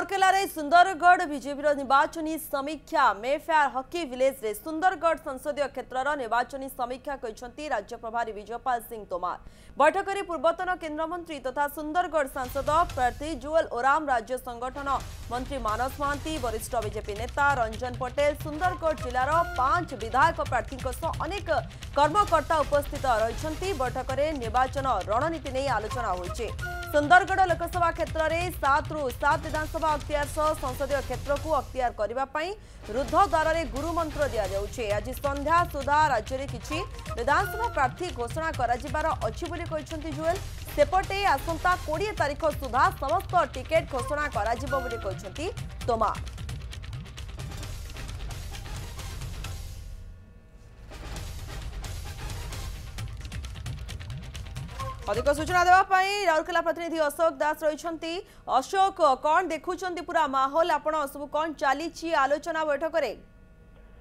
Rourkela Sundargarh BJP निर्वाचनी समीक्षा Mayfair hockey village रे सुंदरगढ़ संसदीय क्षेत्र निर्वाचनी समीक्षा कहते राज्य प्रभारी विजयपाल सिंह तोमार। बैठक में पूर्वतन केन्द्रमंत्री तथा सुंदरगढ़ सांसद प्रार्थी जुएल ओराम, राज्य संगठन मंत्री मानस महांती, वरिष्ठ बीजेपी नेता रंजन पटेल, सुंदरगढ़ जिलार 5 विधायक प्रार्थी अनेक कर्मकर्ता उपस्थित रही। बैठक में निर्वाचन रणनीति नहीं आलोचना होइछे। सुंदरगढ़ लोकसभा क्षेत्र में 7 रु 7 विधानसभा अख्तियार सह संसदीय क्षेत्र को अख्तियार करने रुद्ध द्वार में गुरुमंत्र दि जाउछे। आज संध्या सुधा राज्य में किछि विधानसभा प्रार्थी घोषणा कराजिबार अछि बोली कहिसंती जुएल। सेपटे आसंता 20 तारिख सुधा समस्त टिकेट घोषणा कराजिबो बोली कहिसंती तोमार। अधिक सूचना देवाई राउरकेला प्रतिनिधि अशोक दास रही। अशोक, कौन देखुं पूरा माहौल आपण सब कौन चली आलोचना बैठक रे?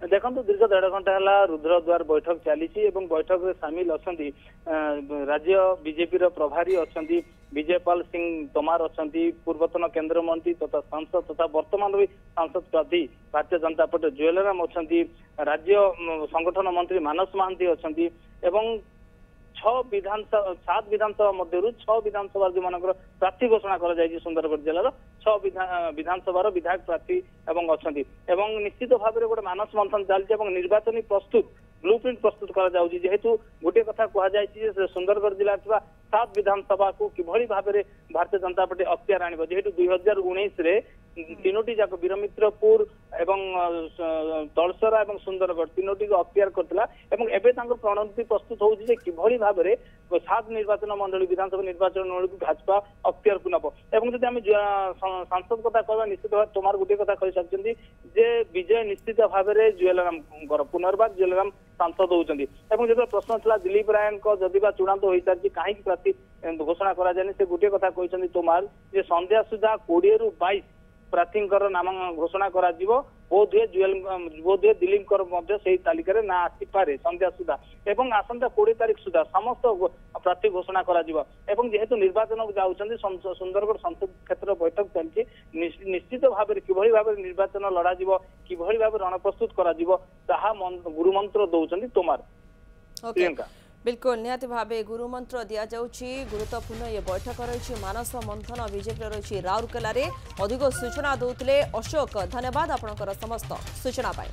देखो दीर्घ 1.5 घंटा है रुद्रद्वार बैठक चली बैठक में सामिल अच्छा राज्य बीजेपी प्रभारी अच्छा विजयपाल सिंह तोमार अच्छा पूर्वतन केंद्र मंत्री तथा सांसद तथा वर्तमान भी सांसद प्रार्थी भारतीय जनता पार्टी जुएल ओराम अच्छा राज्य संगठन मंत्री मानस महांती अच्छा 7 विधानसभा मध्य 6 विधानसभा जो मान प्रार्थी घोषणा कर सुंदरगढ़ जिलार 6 विधानसभा विधायक प्रार्थी अच्छा निश्चित भाव में गोटे मानस मंथन चलती निर्वाचन प्रस्तुत ब्लूप्रिंट प्रस्तुत करेतु गोटे कथा कहुई सुंदरगढ़ जिला 7 विधानसभा को किभली भाव में भारतीय जनता पार्टी अख्तियार आने जेहेतु 2019 तीनोटी जाक वीरमित्रपुर एवं तलसरा और सुंदरगढ़ तीनोटी को अख्तियार करथिला प्रणति प्रस्तुत होउछि किभली भाव में 7 निर्वाचन मंडली विधानसभा निर्वाचन मंडली भाजपा अख्तियार को नब जब आम सांसद कथा कह निश्चित भाव तोमार गोटे कथा कही सकते जे विजय निश्चित भाव में जुएल ओराम पुनर्बार जुएल ओराम सांसद होती जो प्रश्न था दिलीप राय जदिबा चूड़ांत हो सारी कहीं प्रार्थी घोषणा कराए से गोटे कथा कहते तोमार जे संध्या सुधा 20 रु 22 प्रार्थी नाम घोषणा करा बोधे दिलीप तालिकार ना आसीपे संध्या सुधा एवं आसंता 20 तारिख सुधा समस्त प्रार्थी घोषणा करा जेहेतु निर्वाचन जाऊँच सुंदरगढ़ संसद क्षेत्र बैठक चलती निश्चित भाव में किभली भाव में निर्वाचन लड़ा किभली भाव रण प्रस्तुत करा गुरुमंत्र दौरान तोमार। प्रियंका बिल्कुल निहाती भावे गुरुमंत्र दि जाउछि। गुरुत्वपूर्ण ये बैठक रही मानस मंथन बीजेपी रही राउरकेला रे। अधिक सूचना दौले अशोक, धन्यवाद आपणकर समस्त सूचना पाई।